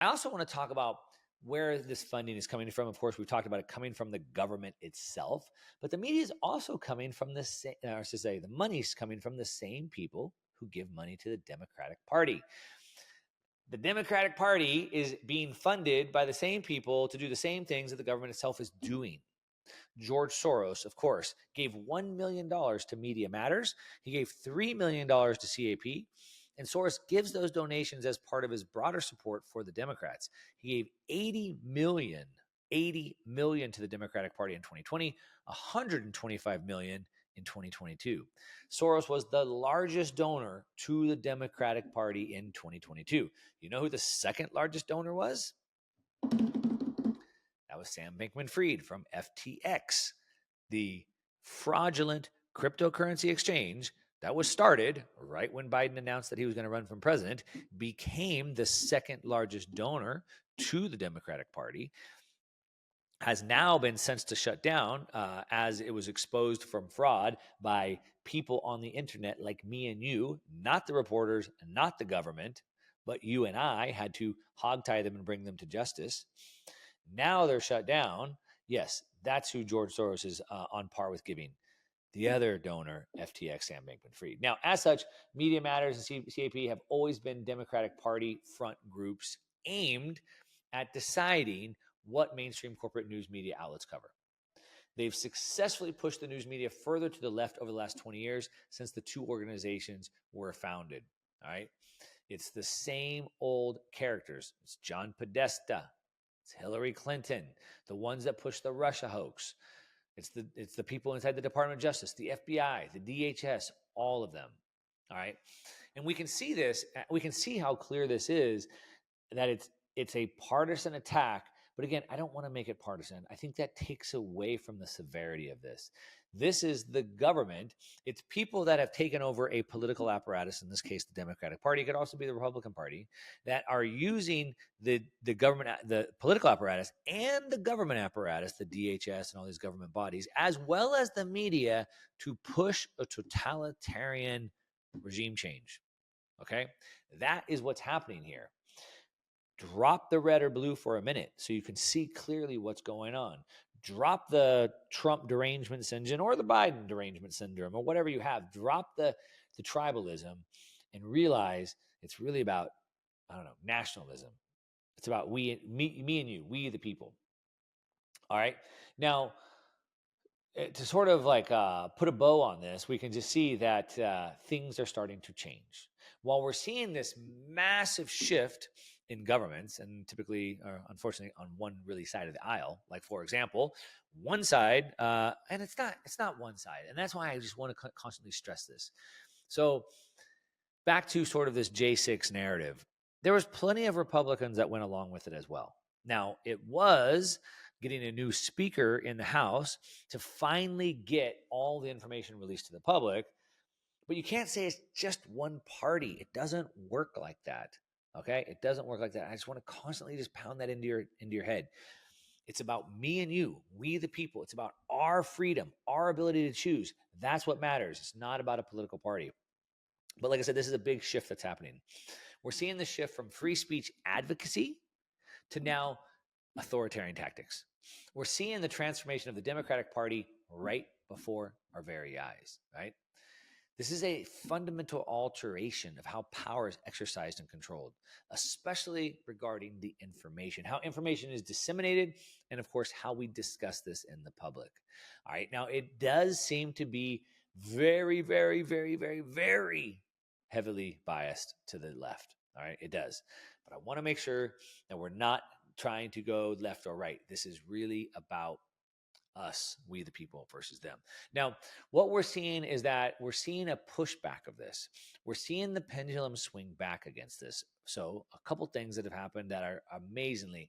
I also want to talk about where this funding is coming from. Of course, we've talked about it coming from the government itself, but the media is also coming from the same, or to say, the money's coming from the same people who give money to the Democratic Party. The Democratic Party is being funded by the same people to do the same things that the government itself is doing. George Soros, of course, gave $1 million to Media Matters. He gave $3 million to CAP. And Soros gives those donations as part of his broader support for the Democrats. He gave $80 million to the Democratic Party in 2020, $125 million in 2022. Soros was the largest donor to the Democratic Party in 2022. You know who the second largest donor was? That was Sam Bankman-Fried from FTX, the fraudulent cryptocurrency exchange that was started right when Biden announced that he was going to run for president, became the second largest donor to the Democratic Party, has now been sentenced to shut down as it was exposed from fraud by people on the internet like me and you, not the reporters, not the government, but you and I had to hogtie them and bring them to justice. Now they're shut down. Yes, that's who George Soros is on par with giving. The other donor, FTX, Sam Bankman-Fried. Now, as such, Media Matters and CAP have always been Democratic Party front groups aimed at deciding what mainstream corporate news media outlets cover. They've successfully pushed the news media further to the left over the last 20 years since the two organizations were founded. All right. It's the same old characters. It's John Podesta. It's Hillary Clinton, the ones that push the Russia hoax. It's the people inside the Department of Justice, the FBI, the DHS, all of them. All right. And we can see this. We can see how clear this is, that it's a partisan attack. But again, I don't want to make it partisan. I think that takes away from the severity of this. This is the government. It's people that have taken over a political apparatus, in this case, the Democratic Party. It could also be the Republican Party, that are using the government, the political apparatus and the government apparatus, the DHS and all these government bodies, as well as the media, to push a totalitarian regime change. Okay? That is what's happening here. Drop the red or blue for a minute so you can see clearly what's going on. Drop the Trump derangement syndrome or the Biden derangement syndrome or whatever you have. Drop the tribalism and realize it's really about, I don't know, nationalism. It's about me and you, we the people. All right. Now, to sort of like put a bow on this, we can just see that things are starting to change. While we're seeing this massive shift in governments, and typically, or unfortunately, on one really side of the aisle, like for example, one side, and it's not one side, and that's why I just want to constantly stress this. So back to sort of this J6 narrative, there was plenty of Republicans that went along with it as well. Now, it was getting a new speaker in the House to finally get all the information released to the public, but you can't say it's just one party. It doesn't work like that. Okay, it doesn't work like that. I just want to constantly just pound that into your head. It's about me and you, we the people. It's about our freedom, our ability to choose. That's what matters. It's not about a political party. But like I said, this is a big shift that's happening. We're seeing the shift from free speech advocacy to now authoritarian tactics. We're seeing the transformation of the Democratic Party right before our very eyes, right? This is a fundamental alteration of how power is exercised and controlled, especially regarding the information, how information is disseminated, and of course, how we discuss this in the public. All right. Now, it does seem to be very, very, very, very, very heavily biased to the left. All right. It does. But I want to make sure that we're not trying to go left or right. This is really about us, we the people, versus them. Now, what we're seeing is that we're seeing a pushback of this. We're seeing the pendulum swing back against this. So a couple things that have happened that are amazingly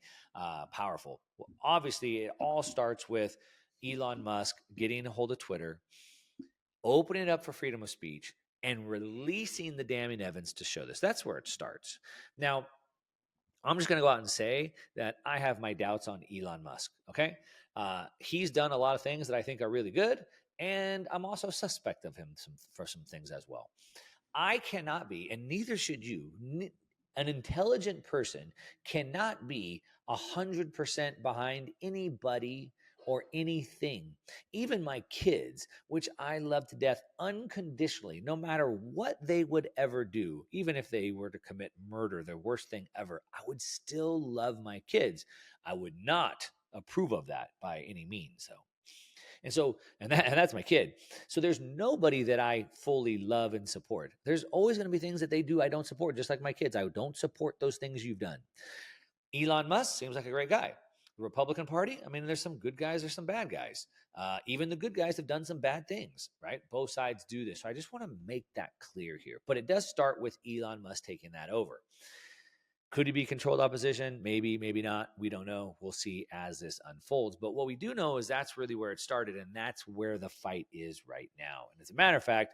powerful. Well, obviously, it all starts with Elon Musk getting a hold of Twitter, opening it up for freedom of speech, and releasing the damning evidence to show this. That's where it starts. Now, I'm just going to go out and say that I have my doubts on Elon Musk, okay? He's done a lot of things that I think are really good, and I'm also suspect of him for some things as well. I cannot be, and neither should you, An intelligent person cannot be 100% behind anybody or anything. Even my kids, which I love to death unconditionally, no matter what they would ever do, even if they were to commit murder, the worst thing ever, I would still love my kids. I would not approve of that by any means. And that's my kid. So there's nobody that I fully love and support. There's always going to be things that they do I don't support, just like my kids. I don't support those things you've done. Elon Musk seems like a great guy. The Republican Party, I mean, there's some good guys, there's some bad guys. Even the good guys have done some bad things, right? Both sides do this. So I just want to make that clear here. But it does start with Elon Musk taking that over. Could he be controlled opposition? Maybe, maybe not. We don't know. We'll see as this unfolds. But what we do know is that's really where it started, and that's where the fight is right now. And as a matter of fact,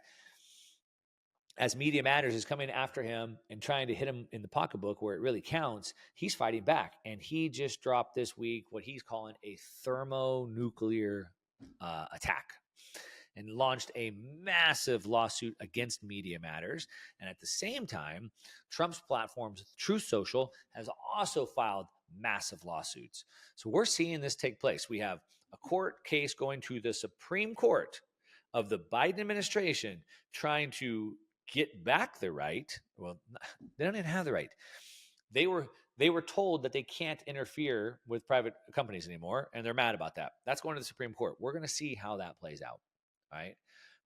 as Media Matters is coming after him and trying to hit him in the pocketbook where it really counts, he's fighting back. And he just dropped this week what he's calling a thermonuclear attack, and launched a massive lawsuit against Media Matters. And at the same time, Trump's platforms, Truth Social, has also filed massive lawsuits. So we're seeing this take place. We have a court case going to the Supreme Court of the Biden administration trying to get back the right. Well, they don't even have the right. They were told that they can't interfere with private companies anymore, and they're mad about that. That's going to the Supreme Court. We're going to see how that plays out. All right.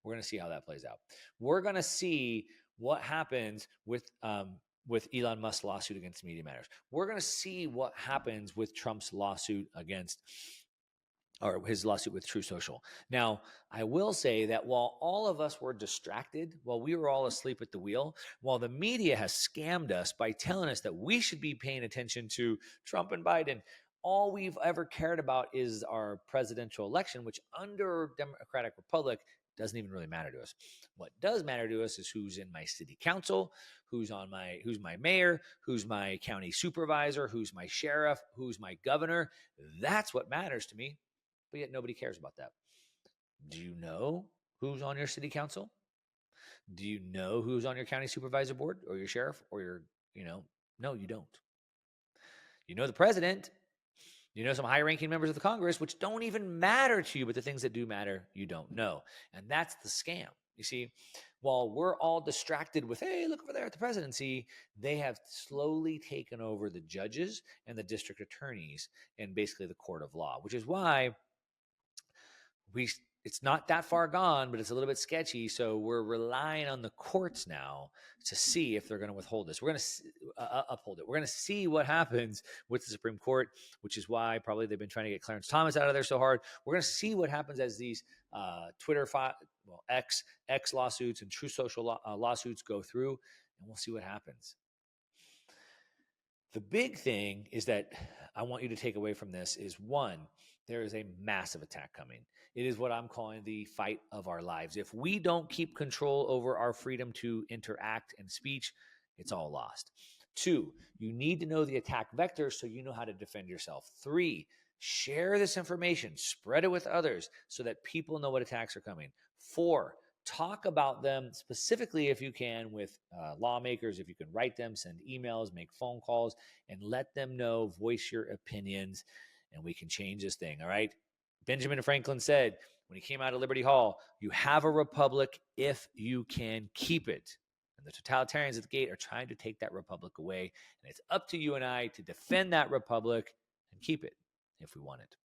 We're going to see how that plays out. We're going to see what happens with Elon Musk's lawsuit against Media Matters. We're going to see what happens with Trump's lawsuit or his lawsuit with Truth Social. Now, I will say that while all of us were distracted, while we were all asleep at the wheel, while the media has scammed us by telling us that we should be paying attention to Trump and Biden, all we've ever cared about is our presidential election, which under Democratic Republic doesn't even really matter to us. What does matter to us is who's in my city council, who's my mayor, who's my county supervisor, who's my sheriff, who's my governor. That's what matters to me. But yet nobody cares about that. Do you know who's on your city council? Do you know who's on your county supervisor board or your sheriff or no, you don't. You know the president. You know some high-ranking members of the Congress, which don't even matter to you, but the things that do matter, you don't know. And that's the scam. You see, while we're all distracted with, hey, look over there at the presidency, they have slowly taken over the judges and the district attorneys and basically the court of law, which is why it's not that far gone, but it's a little bit sketchy. So we're relying on the courts now to see if they're going to withhold this. We're going to uphold it. We're going to see what happens with the Supreme Court, which is why probably they've been trying to get Clarence Thomas out of there so hard. We're going to see what happens as these X lawsuits and Truth Social lawsuits go through, and we'll see what happens. The big thing is that I want you to take away from this is, one, there is a massive attack coming. It is what I'm calling the fight of our lives. If we don't keep control over our freedom to interact and speech, it's all lost. 2, you need to know the attack vector so you know how to defend yourself. 3, share this information, spread it with others so that people know what attacks are coming. 4, talk about them specifically if you can with lawmakers, if you can write them, send emails, make phone calls, and let them know, voice your opinions, and we can change this thing, all right? Benjamin Franklin said when he came out of Liberty Hall, you have a republic if you can keep it. And the totalitarians at the gate are trying to take that republic away. And it's up to you and I to defend that republic and keep it if we want it.